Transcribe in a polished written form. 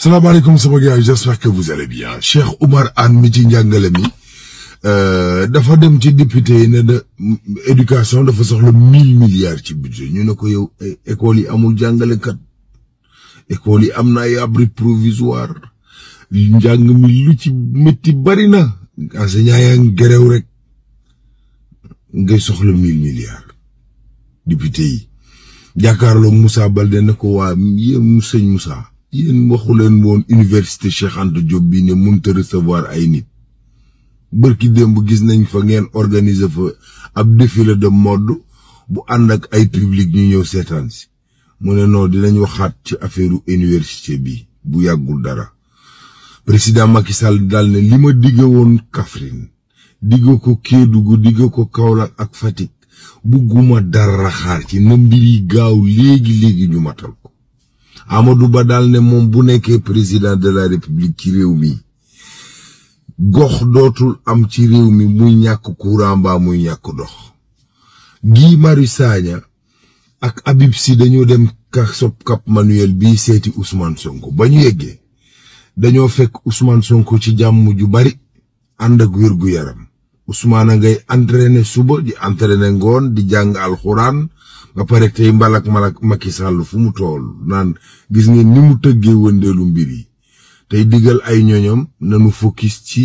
Salam alaikum sama gars, j'espère que vous allez bien. Cheikh Oumar Anne mi ci njàngale mi dafa dem ci député yi ne de éducation dafa soxla 1000 milliards ci budget ñu ne ko yow école yi amul jàngalekat école yi am na ay abri provisoire njàng mi lu ci métti bari na enseignant yaa ngi gerew rek ngay soxla 1000 milliards député yi jàkkaarloo Moussa Baldé ne ko waa yéen sëñ Moussa yéen waxu leen woon université Cheikh Anta Diop bi ne mënut a recevoir ay nit bërki démb gis nañ fa ngeen organiser fa ab défilé de mode bu ànd ak ay public ñu ñëw seetaan si mu ne non dinañ waxaat ci affaire université bi bu yàggul dara président Macky Sall daal ne li ma digge woon Kaffrine digge ko Kédougou digge ko Kaolack ak Fatick bugguma dara xaar ci na mbir yi gaaw léegi ñu matal ko Amadou Ba daal ne moom bu nekkee président de la république ci réew mi gox dootul am ci réew mi muy ñàkk courant mbaa muy ñàkk dox Guy Marius Sagna ak Habib Sy dañoo dem kaso Cap Manuel bii seeti Ousmane Sonko ba ñu yeggee dañoo fekk Ousmane Sonko ci jàmm ju bari ànd ak wérgu yaram Ousmane a ngay entraîné suba di entraîné ngoon di jàng alxuraan ba pare tey mbalak Macky Sall fu mu tool naan gis ngeen ni mu tëggee wëndeelu mbir yi tey digal ay ñoñom nanu focus ci